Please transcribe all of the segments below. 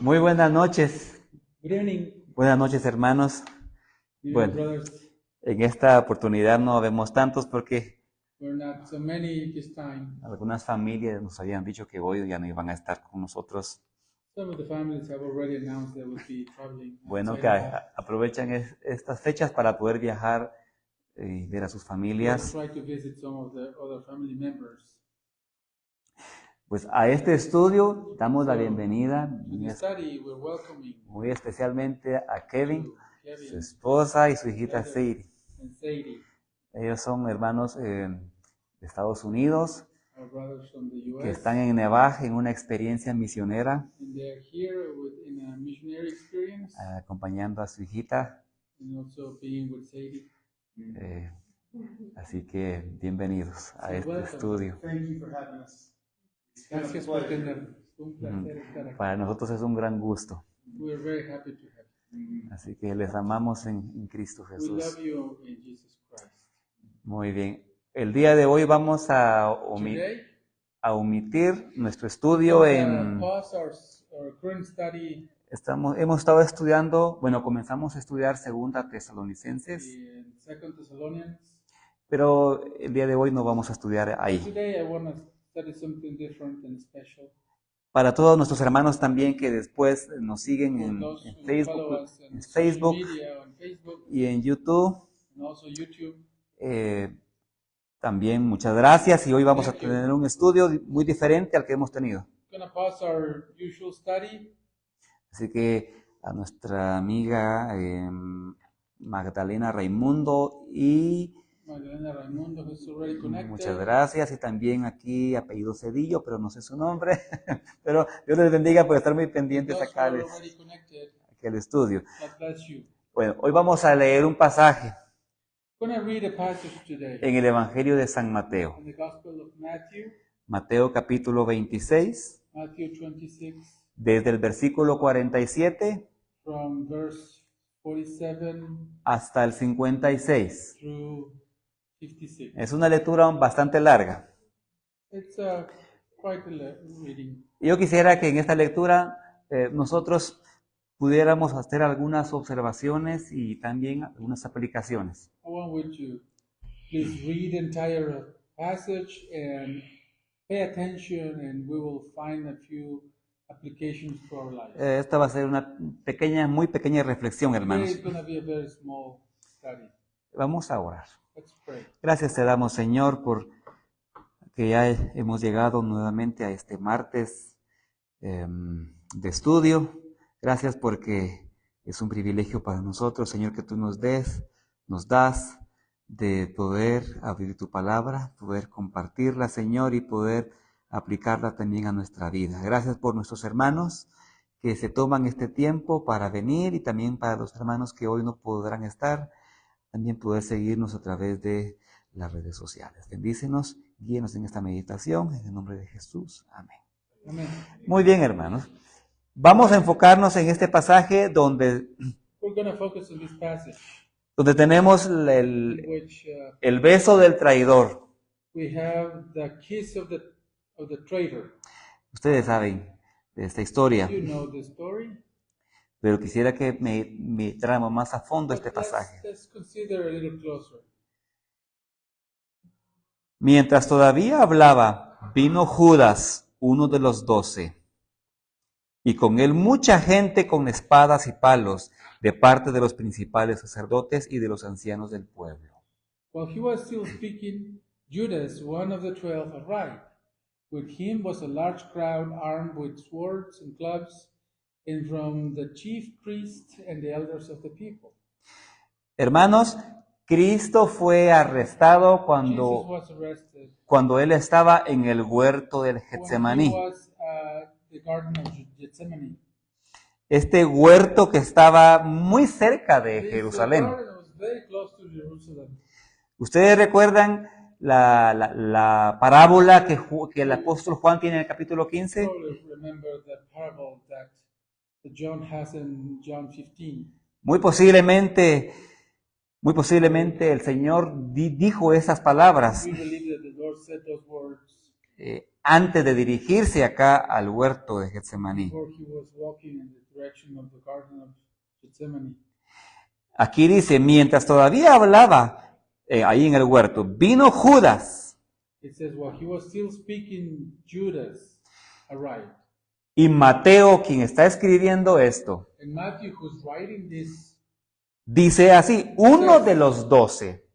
Muy buenas noches. Good evening, Buenas noches, hermanos. dear Bueno, brothers. en esta oportunidad no vemos tantos porque We're not so many this time. algunas familias nos habían dicho que hoy ya no iban a estar con nosotros. Some of the families have already announced they would be traveling Bueno, outside que of us. aprovechan estas fechas para poder viajar y ver a sus We'll familias. try to visit some of the other family members. Pues a este estudio damos la bienvenida To the study, we're welcoming muy especialmente a Kevin, you, su Kevin, esposa y su hijita Heather, Sadie. and Sadie, Ellos son hermanos de Estados Unidos our brothers from the que U.S. están en Nevaj en una experiencia misionera, And they're here in a missionary experience acompañando a su hijita. and also being with Sadie. Así que bienvenidos a So este welcome. estudio. Thank you for having us. Gracias por tenernos. Un placer estar aquí. Para nosotros es un gran gusto. We're very happy to have you. Así que les amamos en Cristo We Jesús. love you in Jesus Christ. Muy bien. El día de hoy vamos a Today, omitir nuestro estudio en... pause our current study Hemos estado estudiando, comenzamos a estudiar Segunda Tesalonicenses, in 2 Thessalonians. pero el día de hoy no vamos a estudiar ahí. Today I want to study something different and special. Para todos nuestros hermanos también que después nos siguen For en those who follow Facebook, us en on social Facebook media, on Facebook, y en YouTube. and also YouTube. También muchas gracias y hoy vamos a Thank you. tener un estudio muy diferente al que hemos tenido. We're going to pause our usual study. Así que a nuestra amiga Magdalena Raimundo y Magdalena Raimundo, who's already connected. muchas gracias, y también aquí apellido Cedillo, pero no sé su nombre, pero Dios les bendiga por estar muy pendientes Those who acá are already connected, al estudio. God bless you. Bueno, hoy vamos a leer un pasaje I'm going to read a passage today en el Evangelio de San Mateo, in the Gospel of Matthew, Mateo capítulo 26, Matthew 26, desde el versículo 47 from verse 47 hasta el 56. through 56. Es una lectura bastante larga. It's quite a reading. Yo quisiera que en esta lectura nosotros pudiéramos hacer algunas observaciones y también algunas aplicaciones. I want you to please read the entire passage and pay attention, and we will find a few applications to our lives. Esta va a ser una muy pequeña reflexión, Today hermanos. is going to be a very small study. Vamos a orar. Let's pray. Gracias te damos, Señor, por que ya hemos llegado nuevamente a este martes de estudio. Gracias porque es un privilegio para nosotros, Señor, que tú nos das de poder abrir tu palabra, poder compartirla, Señor, y poder aplicarla también a nuestra vida. Gracias por nuestros hermanos que se toman este tiempo para venir, y también para los hermanos que hoy no podrán estar, también poder seguirnos a través de las redes sociales. Bendícenos, guíenos en esta meditación, en el nombre de Jesús. Amén. Amen. Muy bien, hermanos. Vamos a enfocarnos en este pasaje donde We're going to focus on this passage, tenemos in which el beso del traidor. we have the kiss of the traitor. Ustedes saben de esta historia, You know the story. pero quisiera que me tramo más a fondo este But pasaje. let's consider a little closer. Mientras todavía hablaba, vino Judas, uno de los 12, y con él mucha gente con espadas y palos, de parte de los principales sacerdotes y de los ancianos del pueblo. While he was still speaking, Judas, one of the 12, arrived. With him was a large crowd armed with swords and clubs, and from the chief priests and the elders of the people. Hermanos, Cristo fue arrestado Jesus was arrested cuando él estaba en el huerto del when he Getsemaní. was at the Garden of Gethsemane. Este huerto que estaba muy cerca de This Jerusalén. garden was very close to Jerusalem. ¿Ustedes recuerdan la parábola que el apóstol Juan tiene en el capítulo 15? Probably remember the parable that John has in John 15. Muy posiblemente el Señor dijo esas palabras We believe that the Lord said those words antes de dirigirse acá al huerto de Getsemaní. before he was walking in the direction of the Garden of Gethsemane. Aquí dice, mientras todavía hablaba ahí en el huerto, vino Judas It says, while he was still speaking, Judas arrived. y Mateo, quien está escribiendo esto, And Matthew, who's writing this, dice así, uno de los 12.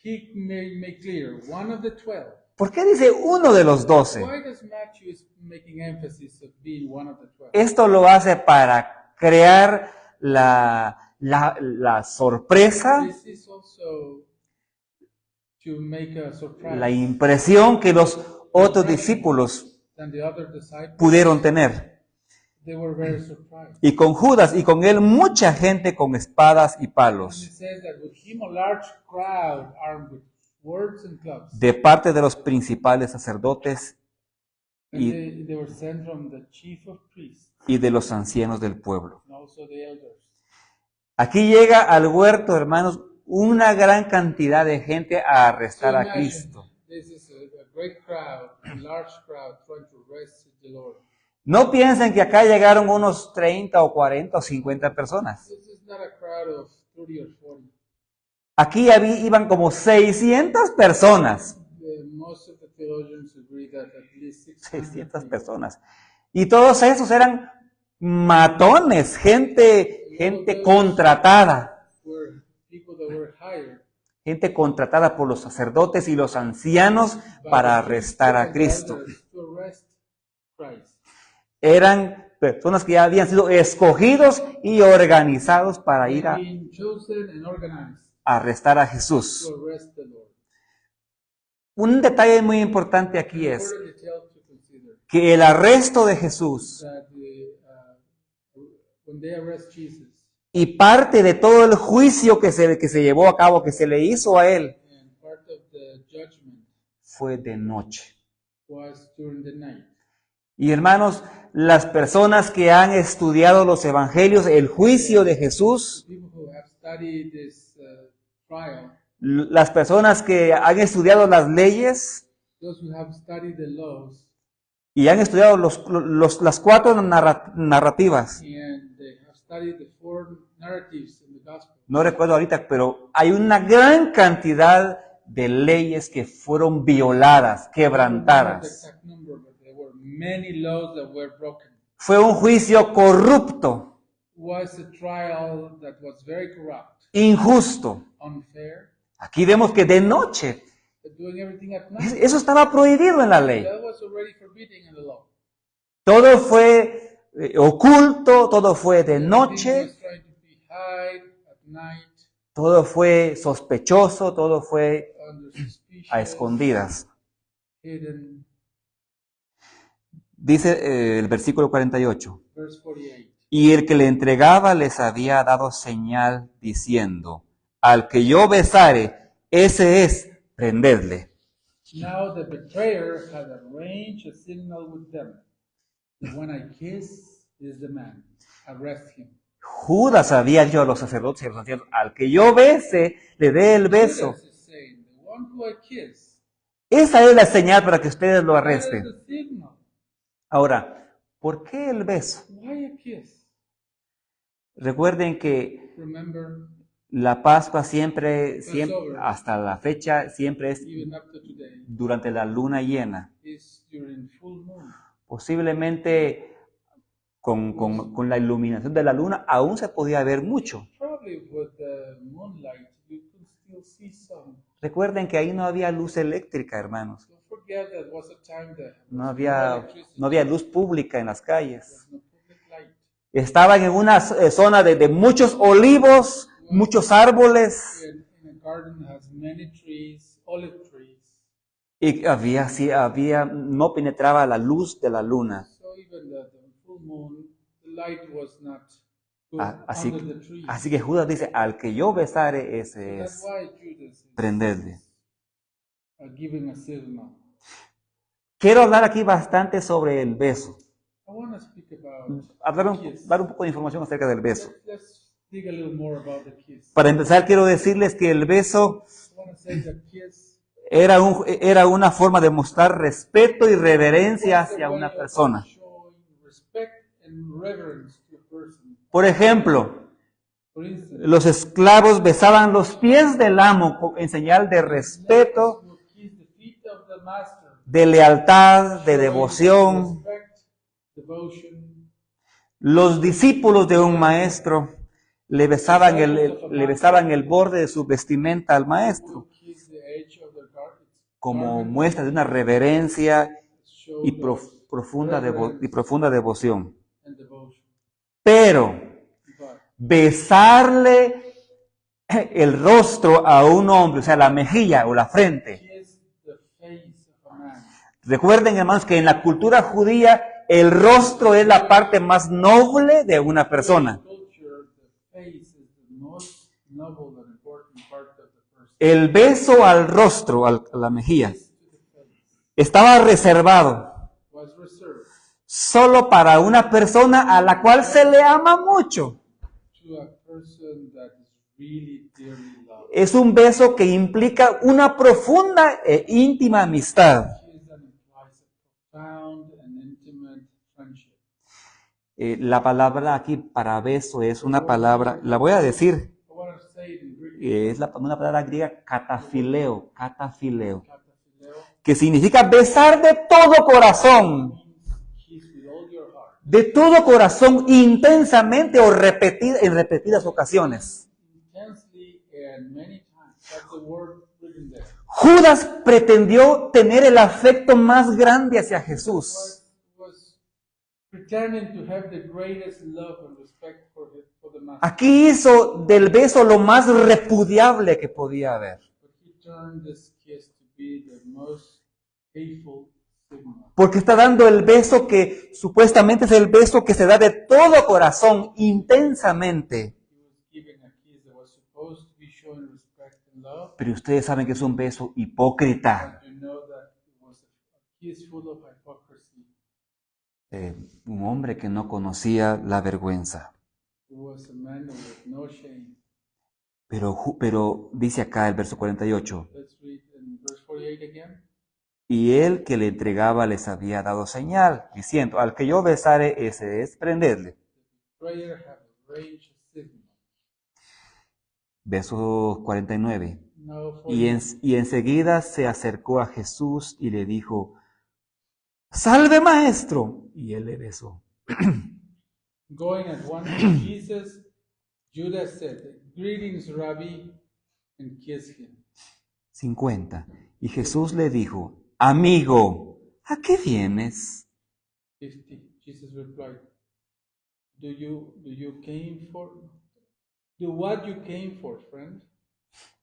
he made clear, one of the 12. ¿Por qué dice uno de los 12? Why does Matthew is making emphasis of being one of the 12? Esto lo hace para crear la sorpresa, This is also to make a surprise la impresión que los otros discípulos than the other disciples. pudieron tener. They were very surprised. Y con Judas y con él mucha gente con espadas y And palos, it says that with him a large crowd armed with swords and clubs. de parte de los principales sacerdotes And y, they were sent from the chief of priests y de los ancianos del pueblo. and also the elders. Aquí llega al huerto, hermanos, una gran cantidad de gente a arrestar So a imagine, Cristo. this is a great crowd, a large crowd trying to arrest the Lord. No piensen que acá llegaron unos 30 o 40 o 50 personas. This is not a crowd of 30 or 40. Aquí iban como 600 personas. Most of the theologians agree that at least 600 people personas. Y todos esos eran matones, gente contratada. were people that were hired Gente contratada por los sacerdotes y los ancianos by para the arrestar a priests Cristo. and elders to arrest Christ. Eran personas que ya habían sido escogidos y organizados para ir a Being chosen and organized arrestar a Jesús. to arrest the Lord. Un detalle muy importante aquí es Important detail to consider que el arresto de Jesús that when they arrest Jesus y parte de todo el juicio que se llevó a cabo, que se le hizo a él, and part of the judgment fue de noche. was during the night. Y hermanos, las personas que han estudiado los evangelios, el juicio de Jesús, People who have studied this trial, las personas que han estudiado las leyes those who have studied the laws y han estudiado las 4 narrativas. and they have studied the 4 narratives in the gospel. No recuerdo ahorita, pero hay una gran cantidad de leyes que fueron violadas, I don't know the quebrantadas. exact number, but there were many laws that were broken. Fue un juicio corrupto, It was a trial that was very corrupt, injusto. unfair, Aquí vemos que de noche, but doing everything at night. eso estaba prohibido en la ley. That was already forbidden in the law. Todo fue oculto, todo fue de Everything noche, was trying to be hide at night, todo fue sospechoso, todo fue under a suspicion, escondidas. hidden. Dice el versículo 48. Verse 48. Y el que le entregaba les había dado señal diciendo, al que yo besare, ese es, prendedle. Now the betrayer had arranged a signal with them. The one I kiss is the man. Arrest him. Judas había dicho a los sacerdotes y a los ancianos, al que yo bese, le dé el beso. Judas is saying, the one who I kiss. Esa es la señal para que ustedes lo That is arresten. the signal. Ahora, ¿por qué el beso? Why a kiss? Recuerden que Remember, la Pascua siempre, Passover. hasta la fecha, siempre es even up to today, durante la luna llena. is during full moon. Posiblemente con la iluminación de la luna aún se podía ver mucho. Probably with the moonlight, you could still see some. Recuerden que ahí no había luz eléctrica, hermanos. Don't forget that was a time that No había luz pública en las calles. no public light. Estaban en una zona de muchos olivos, muchos árboles, In a garden that has many trees, olive trees. y no penetraba la luz de la luna. So even the full moon, the light was not good Así, under the trees. así que Judas dice, al que yo besare, ese That's es, why Judas is prendedle. giving a signal. Quiero hablar aquí bastante sobre el beso. I want to speak about kiss. Dar un poco de información acerca del beso. Let's dig a little more about the kiss. Para empezar, quiero decirles que el beso I want to say that kiss era una forma de mostrar respeto y reverencia hacia una persona. Showing respect and reverence to a person. Por ejemplo, For instance, los esclavos besaban los pies del amo en señal de respeto, would kiss the feet of the master, de lealtad, de showing devoción. respect, devotion. Los discípulos de un maestro le besaban el borde de su vestimenta al maestro, Would kiss the edge of the garment, como muestra de una reverencia show y the profunda reverence devoción. and devotion. Pero But besarle el rostro a un hombre, o sea, la mejilla o la frente. kiss the face of a man. Recuerden, hermanos, que en la cultura judía el rostro es la parte más noble de una persona. Culture, the face is the most noble and important part of the person. El beso al rostro, a la mejilla, Kiss to the face estaba reservado was reserved solo para una persona a la cual se le ama mucho. to a person that is really dearly loved. Es un beso que implica una profunda e íntima amistad. Kiss that implies a profound and intimate friendship. La palabra aquí para beso es una palabra, la voy a decir, I want to say it in Greek. es una palabra griega katafileo, Katafileo que significa besar de todo corazón, means kiss with all your heart. de todo corazón intensamente o en repetidas ocasiones. Intensely and many times. That's the word written there. Judas pretendió tener el afecto más grande hacia Jesús. Was pretending to have the greatest love and respect for the master. Aquí hizo del beso lo más repudiable que podía haber. But he turned this kiss to be the most hateful signal. Porque está dando el beso que supuestamente es el beso que se da de todo corazón, intensamente. He was giving a kiss that was supposed to be showing respect and love. Pero ustedes saben que es un beso hipócrita. But you know that it was a kiss full of hypocrisy. Un hombre que no conocía la vergüenza. It was a man with no shame. Pero dice acá el verso 48, Let's read in verse 48 again. y él que le entregaba les había dado señal, diciendo, al que yo besare, ese es prenderle. Prayer have arranged a signal. Verso 49, Now for y enseguida se acercó a Jesús y le dijo, salve maestro, y él le besó. going at once to Jesus, Judas said, greetings, Rabbi, and kissed him. 50, y Jesús le dijo, amigo, ¿a qué vienes? 50. Jesus replied, Do what you came for, friend?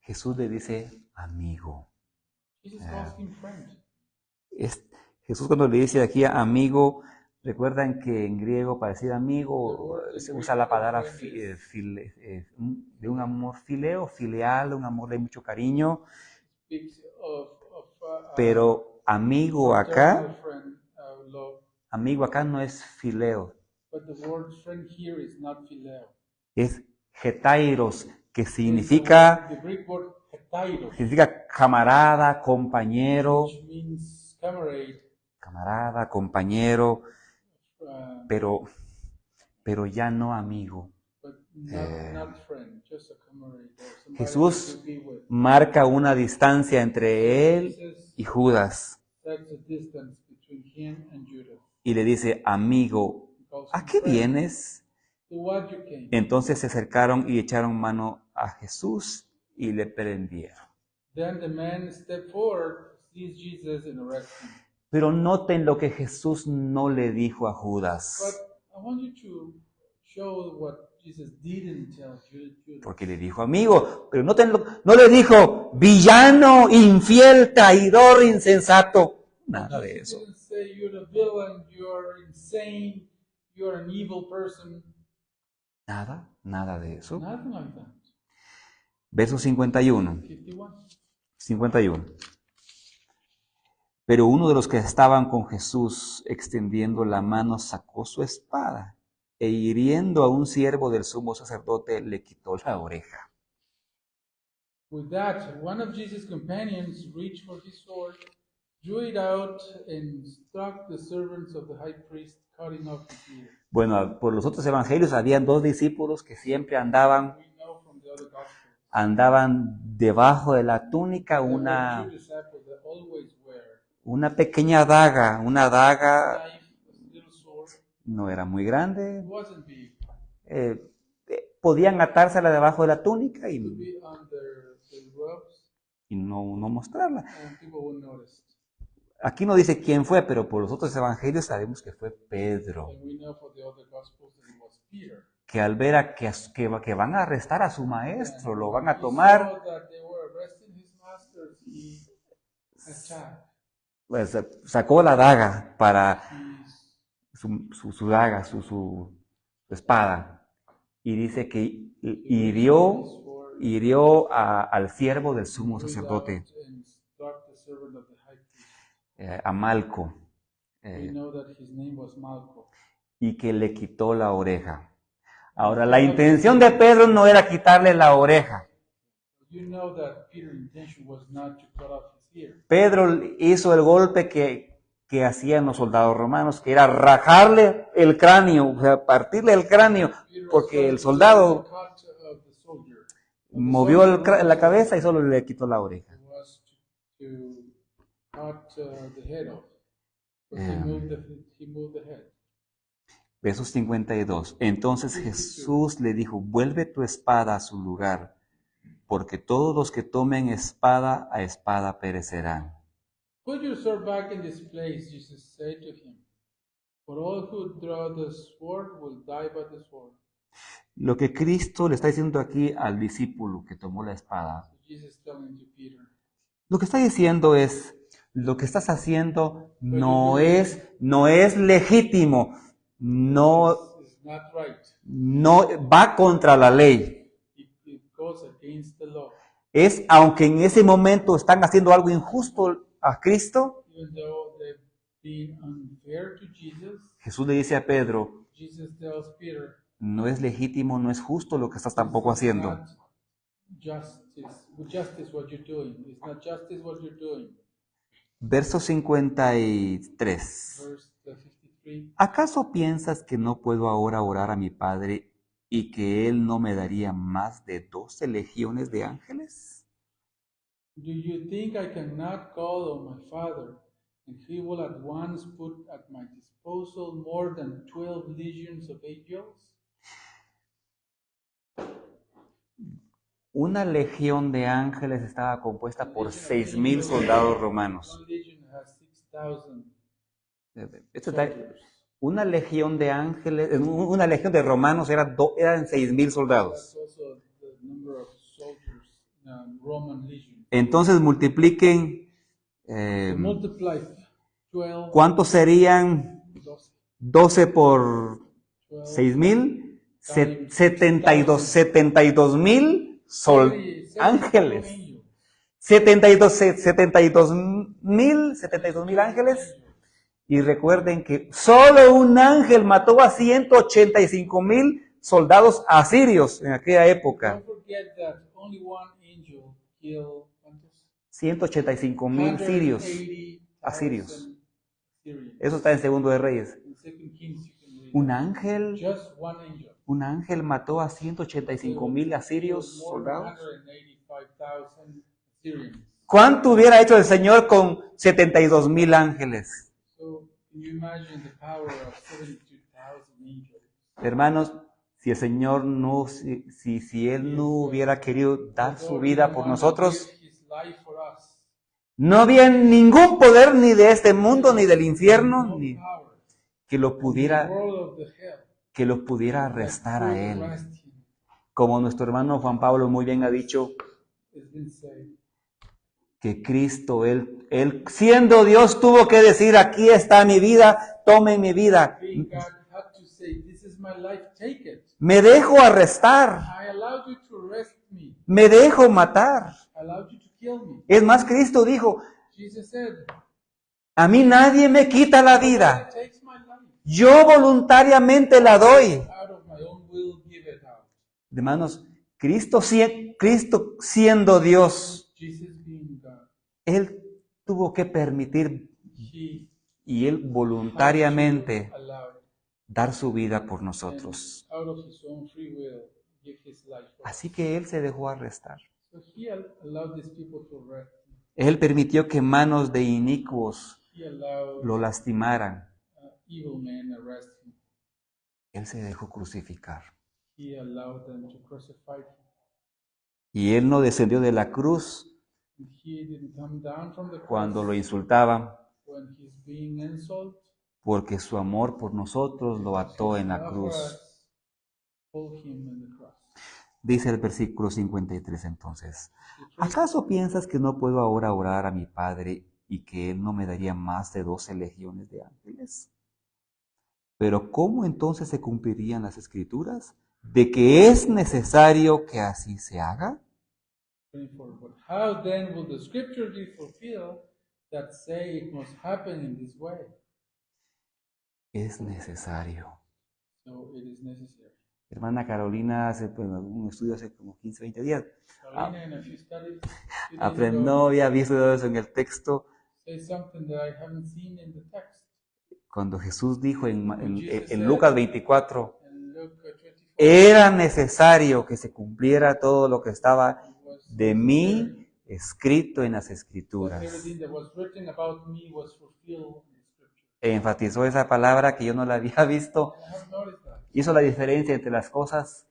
Jesús le dice, amigo. Jesus calls him friend. Jesús cuando le dice aquí amigo, recuerdan que en griego para decir amigo se usa la palabra de un amor filial, un amor de mucho cariño, Speaks of pero amigo acá eternal friend, love. Amigo acá no es fileo, But the word friend here is not phileo. es hetairos, que significa The Greek word hetairos, camarada, compañero, which means compañero, uh, pero ya no amigo. but not friend, just a camarade or somebody Jesús to be with. marca una distancia entre él Jesus y Judas sets a distance between him and Judas. y le dice, amigo, He calls ¿a him qué friend. vienes? To what you came. Entonces se acercaron y echaron mano a Jesús y le prendieron. Then the man stepped forward, sees Jesus, and arrests him. Pero noten lo que Jesús no le dijo a But Judas, I want you to show what Jesus didn't tell Judas. porque le dijo amigo, pero no le dijo villano, infiel, traidor, insensato, nada de Jesus eso. didn't say you're a villain, you're insane, you're an evil person. Nada de eso. Nothing like that. Verso 51. 51. Pero uno de los que estaban con Jesús, extendiendo la mano, sacó su espada e hiriendo a un siervo del sumo sacerdote, le quitó la oreja. With that, one of Jesus' companions reached for his sword, drew it out, and struck the servants of the high priest, cutting off his ear. Bueno, por los otros evangelios habían dos discípulos que siempre andaban We know from the other Gospels. debajo de la túnica There were two disciples that always wear una pequeña daga, una a daga, knife, a little sword. no era muy grande, It wasn't big. podían atársela debajo de la túnica It could be under the robes, y no mostrarla. and people would notice. Aquí no dice quién fue, pero por los otros evangelios sabemos que fue Pedro, And we know for the other Gospels that it was Peter. que al ver que van a arrestar a su maestro, lo van a He tomar, saw that they were arresting his master. He attacked. pues, sacó la daga para He su daga, su espada, y dice que hirió al siervo del sumo sacerdote, and struck the servant of the high priest. a Malco, We know that his name was Malco. y que le quitó la oreja. Ahora, la intención de Pedro no era quitarle la oreja. You know that Peter's intention was not to cut off his ear. Pedro hizo el golpe que hacían los soldados romanos, que era rajarle el cráneo, o sea, partirle el cráneo, porque el soldado movió la cabeza y solo le quitó la oreja. Verso 52. Entonces Jesús le dijo, vuelve tu espada a su lugar, porque todos los que tomen espada a espada perecerán. Put your sword back in this place, Jesus said to him. For all who draw the sword will die by the sword. Lo que Cristo le está diciendo aquí al discípulo que tomó la espada, Jesus telling to Peter, lo que está diciendo es, lo que estás haciendo no es legítimo, no it's not right. va contra la ley. It goes against the law. Es, aunque en ese momento están haciendo algo injusto a Cristo, Even though they've been unfair to Jesus, Jesús le dice a Pedro, Jesus tells Peter, no es legítimo, no es justo lo que estás tampoco haciendo. not justice what you're doing. It's not justice what you're doing. Verso 53. Verse 53. ¿Acaso piensas que no puedo ahora orar a mi Padre y que Él no me daría más de 12 legiones de ángeles? Do you think I cannot call on my Father, and He will at once put at my disposal more than 12 legions of angels? Una legión de ángeles estaba compuesta por 6,000 soldados romanos. One legion has 6,000 Esto está- soldiers. Una legión de ángeles, una legión de romanos eran 6,000 soldados. That's also the number of soldiers, Roman legion. Entonces multipliquen, So multiply 12, ¿cuántos serían 12, 12 por 12, 6,000? 72,000 ángeles. 72,000 ángeles. Y recuerden que solo un ángel mató a 185,000 soldados asirios en aquella época. Don't forget that only one angel killed 185,000 sirios, 180,000 asirios. Syrians. Eso está en Segundo de Reyes. In 2 Kings you can read Un that. ángel, Just one angel. un ángel mató a 185,000 asirios Killed more soldados. than 185,000 Syrians. ¿Cuánto hubiera hecho el Señor con 72,000 ángeles? So can you imagine the power of 72,000 angels? Hermanos, si el Señor no, si Él no hubiera querido dar su vida por nosotros, His life for us. no había ningún poder ni de este mundo ni del infierno No ni power. que lo The pudiera world of the hell. arrestar a Could Él. arrest him. Como nuestro hermano Juan Pablo muy bien ha dicho, It's been said. que Cristo, Él siendo Dios, tuvo que decir, aquí está mi vida, tomen mi vida. Being God had to say, this is my life, take it. Me dejo arrestar, I allowed you to arrest me. me dejo matar. I allowed you to kill me. Es más, Cristo dijo, Jesus said, a mí nadie me quita la vida, "Nobody takes my life. yo voluntariamente la doy. Out of my own will, give it out." Hermanos, Cristo siendo Dios, Jesus being God, Él tuvo que permitir he y Él had voluntariamente to allow dar su vida por and nosotros. out of his own free will give his life for Así us. que Él se dejó arrestar. So he allowed these people to arrest him. Él permitió que manos de inicuos He allowed lo lastimaran. evil men arrest him. Él se dejó crucificar. He allowed them to crucify him. Y Él no descendió de la cruz And he didn't come down from the cross cuando lo insultaban, when he's being insulted. porque su amor por nosotros lo ató en la Love for cruz. us, hold him in the cross. Dice el versículo 53 entonces, He prayed, ¿acaso piensas que no puedo ahora orar a mi Padre y que Él no me daría más de 12 legiones de ángeles? Pero ¿cómo entonces se cumplirían las Escrituras de que es necesario que así se haga? 24. But how then will the scripture be fulfilled that say it must happen in this way? Es necesario. So it is necessary. Hermana Carolina hace un estudio hace como 15, 20 días. Carolina, in a few studies, few days Aprendí, ago, no había visto eso en el texto. says something that I haven't seen in the text. Cuando Jesús dijo en Jesus said Lucas 24, in Luke 24, era necesario que se cumpliera todo lo que estaba it was de mí escrito en las that Escrituras. everything that was written about me was fulfilled in the scripture. Enfatizó esa palabra que yo no la había visto. And I have noticed that. Hizo la diferencia entre las cosas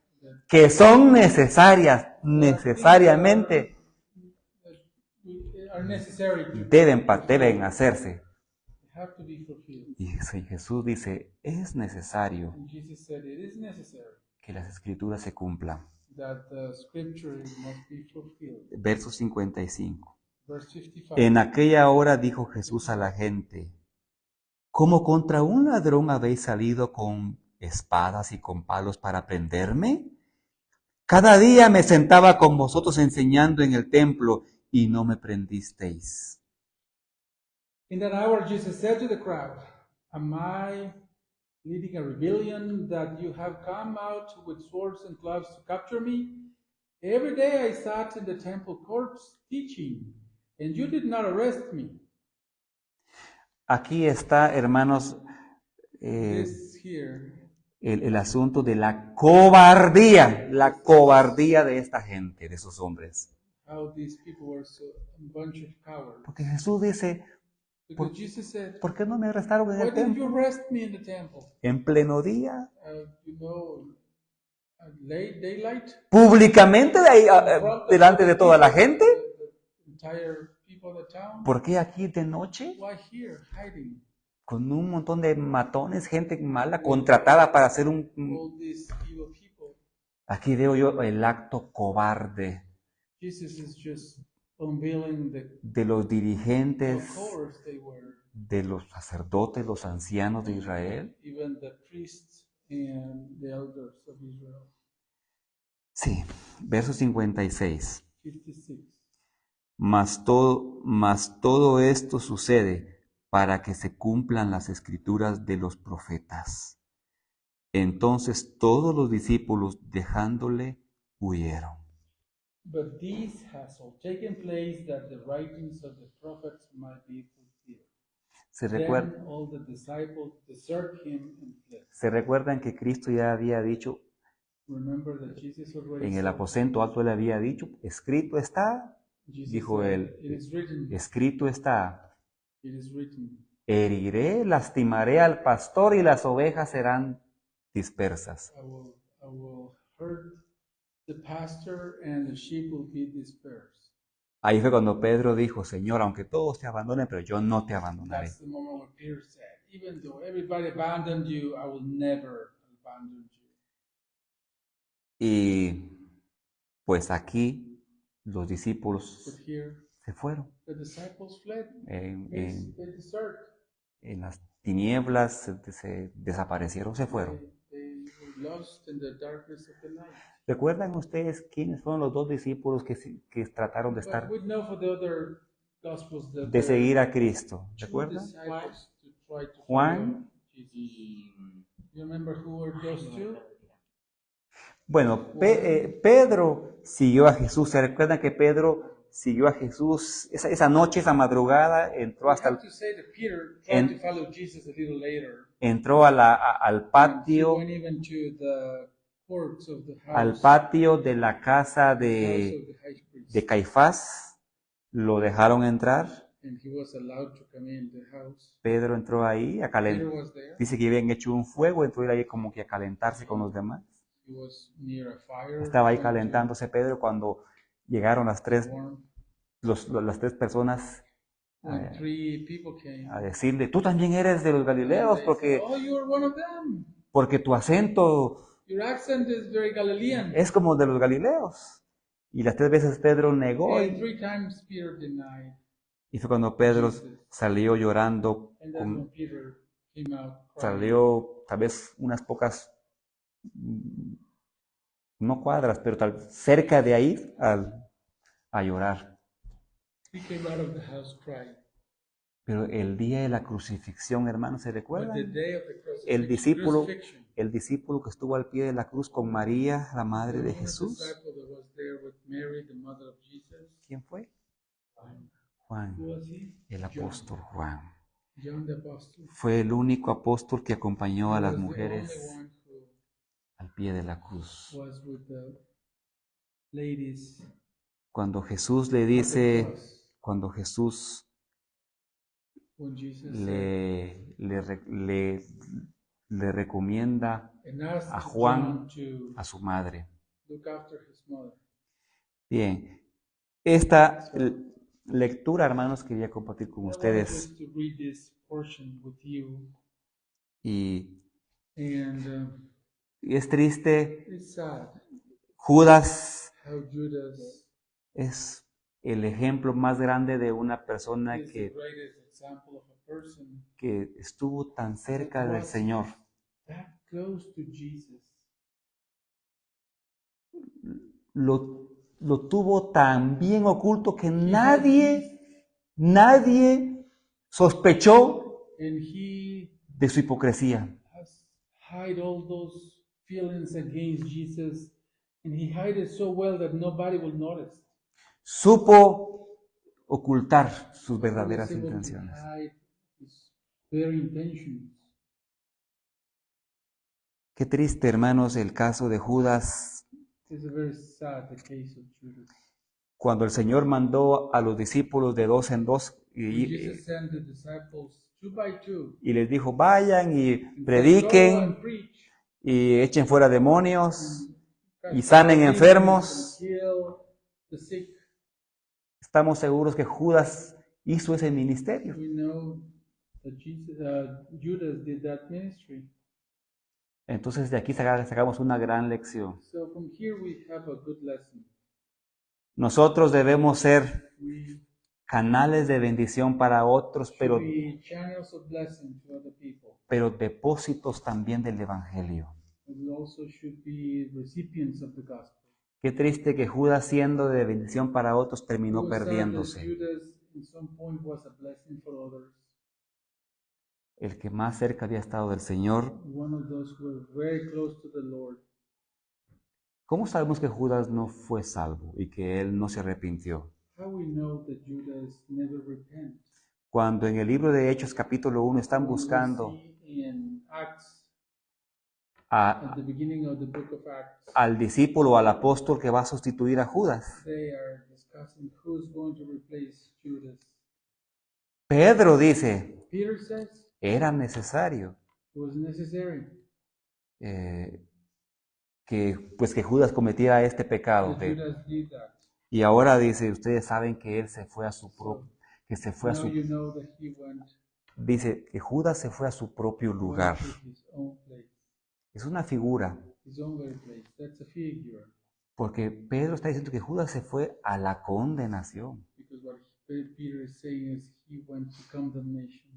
que son necesarias, necesariamente Are necessary to deben hacerse. have to be fulfilled. Y Jesús dice, es necesario And Jesus said it is necessary que las Escrituras se cumplan. that the scripture must be fulfilled. Verso 55. Verse 55. En aquella hora dijo Jesús a la gente, ¿cómo contra un ladrón habéis salido con espadas y con palos para prenderme? Cada día me sentaba con vosotros enseñando en el templo y no me prendisteis. In that hour, Jesus said to the crowd, am I leading a rebellion that you have come out with swords and clubs to capture me? Every day I sat in the temple courts teaching, and you did not arrest me. Aquí está, hermanos, This here, el asunto de la cobardía de esta gente, de esos hombres. how these people were so a bunch of cowards. Porque Jesús dice, Because Jesus said, ¿por qué no me arrestaron en why el didn't you templo? arrest me in the temple? En pleno día, Late daylight? públicamente, delante de toda la gente. The entire people of the town? ¿Por qué aquí de noche? Why here, hiding? Con un montón de matones, gente mala, contratada para hacer All these evil people. Aquí veo yo el acto cobarde Jesus is just unveiling de los how dirigentes, cowards they were. de los sacerdotes, los ancianos de Israel. Even the priests and the elders of Israel. Sí, verso 56. 56. Mas todo esto sucede para que se cumplan las escrituras de los profetas. Entonces todos los discípulos, dejándole, huyeron. But this has all taken place that the writings of the prophets might be fulfilled. Then all the disciples desert him and fled. ¿Se recuerdan que Cristo ya había dicho, Remember that Jesus already en el said, aposento alto él había dicho, escrito está, Jesus dijo said, él, it is written, escrito está, it is written, heriré, lastimaré al pastor y las ovejas serán dispersas. I will hurt the pastor and the sheep will be dispersed. Ahí fue cuando Pedro dijo, Señor, aunque todos te abandonen, pero yo no te abandonaré. That's the moment where Peter said, even though everybody abandoned you, I will never abandon you. Y pues aquí los discípulos But here, se fueron. the disciples fled. En They desert. las tinieblas se desaparecieron, se fueron. They were lost in the darkness of the night. ¿Recuerdan ustedes quiénes fueron los dos discípulos que trataron de estar, But we know for the other gospels that de seguir a Cristo? two ¿Recuerdan? disciples to try to Juan follow Jesus. You remember who were those two? Bueno, Pedro siguió a Jesús. ¿Se recuerdan que Pedro siguió a Jesús? Esa noche, esa madrugada, entró We hasta have to say that Peter tried to follow Jesus a little later. entró al He patio, went even to the courts of the al house, patio de la casa the house of the high de priest, Caifás. Lo dejaron entrar. and he was allowed to come in the house. Pedro entró ahí a Peter calentar. was there. Dice que habían hecho un fuego, entró ahí como que a calentarse con los demás. He was near a fire, Estaba ahí trying to calentándose Pedro cuando llegaron las tres personas when three people came. a decirle, tú también eres de los Galileos, They said, oh, you are one of them. porque tu acento Your accent is very Galilean. es como de los Galileos. Y las tres veces Pedro negó. And 3 times Peter denied. Y fue cuando Pedro Jesus. salió llorando, And that's when Peter came out crying. salió tal vez unas pocas, no cuadras, pero cerca de ahí a llorar. He came out of the house crying. Pero el día de la crucifixión, hermanos, ¿se But recuerdan? the day of the El crucifixion, discípulo que estuvo al pie de la cruz con María, la madre de the Jesús. disciple that was there with Mary, the mother of Jesus, ¿Quién fue? Who Juan, was he? el apóstol Juan. John the Apostle. Fue el único apóstol que acompañó a He las was the mujeres only one who al pie de la cruz. was with the ladies Cuando Jesús le at the dice, cross. cuando Jesús When Jesus said, le recomienda and asked a John Juan, to a su madre. look after his mother. Bien, esta lectura, hermanos, quería compartir con I wanted ustedes. just to read this portion with you. Y And es triste, it's sad Judas how Judas es el ejemplo más grande de una persona is the greatest example of a person que estuvo tan cerca del Señor. that close to Jesus. Lo tuvo tan bien oculto que nadie sospechó And he de su hipocresía. has hide all those feelings against Jesus, and he hide it so well that nobody will notice. Supo ocultar sus He was verdaderas able to intenciones. hide his very intentions. Qué triste, hermanos, el caso de Judas. It's a very sad the case of Judas. Cuando el Señor mandó a los discípulos de dos en dos When Jesus sent the disciples 2 by 2 y les dijo, vayan y and said, "Go prediquen and preach, y echen fuera demonios cast y out sanen demons, enfermos. and heal the sick." Estamos seguros que Judas hizo ese ministerio. We know that Judas did that ministry. Entonces de aquí sacamos una gran lección. So from here we have a good lesson. Nosotros debemos ser We canales de bendición para otros, should be channels of blessing to other people. pero depósitos también del Evangelio. But we also should be recipients of the gospel. Qué triste que Judas, siendo de bendición para otros, terminó It was sad that perdiéndose. Judas in some point was a blessing for others. El que más cerca había estado del Señor. One of those who were very close to the Lord. ¿Cómo sabemos que Judas no fue salvo y que él no se arrepintió? How we know that Judas never repent? Cuando en el libro de Hechos capítulo 1 están buscando We see in Acts, a, at the beginning of the book of Acts, al discípulo o al apóstol que va a sustituir a Judas. they are discussing who's going to replace Judas. Pedro dice, Peter says era necesario it was necessary que Judas cometiera este pecado. that Judas did that. Y ahora dice, ustedes saben que él se fue a su propio, Now you know that he went dice que Judas se fue a su propio lugar. to his own place, Es una figura, his own very place. That's a figure, porque Pedro está diciendo que Judas se fue a la condenación. because what Peter is saying is he went to condemnation,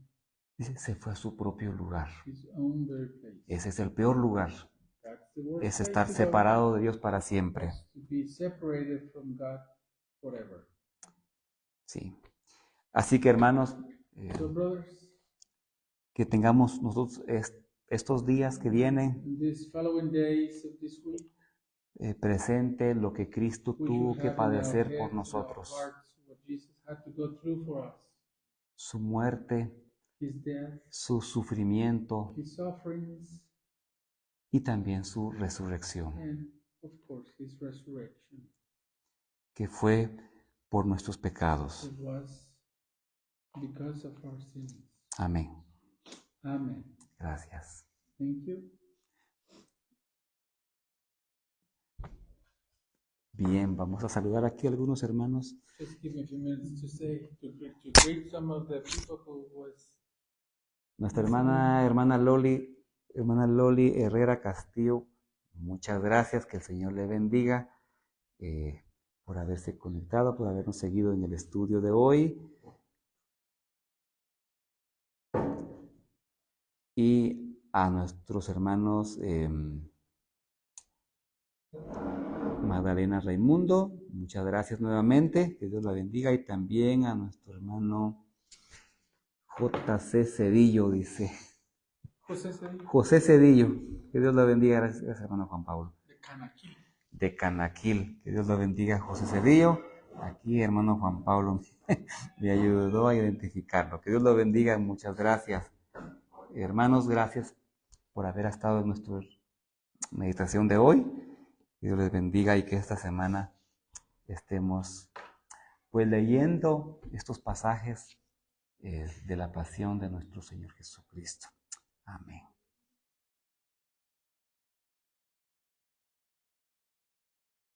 Dice, se fue a su propio lugar. his own very place. Ese es el peor lugar. That's the worst Es place estar to go. separado de Dios para siempre. Is to be separated from God forever. Sí. Así que, hermanos, So brothers, que tengamos nosotros estos días que vienen, in these following days of this week, presente lo que Cristo we tuvo should que have in our padecer por heads, in our nosotros. hearts, what Jesus had to go through for us. Su muerte, His death, su sufrimiento his sufferings, y también su resurrección, and of course his resurrection. que fue por nuestros pecados. It was because of our sins. Amén. Amen. Gracias. Thank you. Bien, vamos a saludar aquí a algunos hermanos. Just give me a few minutes to greet some of the people who was. Nuestra hermana Loli Herrera Castillo, muchas gracias, que el Señor le bendiga por haberse conectado, por habernos seguido en el estudio de hoy. Y a nuestros hermanos Magdalena Raimundo, muchas gracias nuevamente, que Dios la bendiga, y también a nuestro hermano J.C. Cedillo, dice. José Cedillo, que Dios la bendiga, gracias hermano Juan Pablo. De Canaquil, que Dios la bendiga, José Cedillo. Aquí hermano Juan Pablo me ayudó a identificarlo, que Dios lo bendiga, muchas gracias. Hermanos, gracias por haber estado en nuestra meditación de hoy. Que Dios les bendiga y que esta semana estemos pues leyendo estos pasajes de la pasión de nuestro Señor Jesucristo. Amén.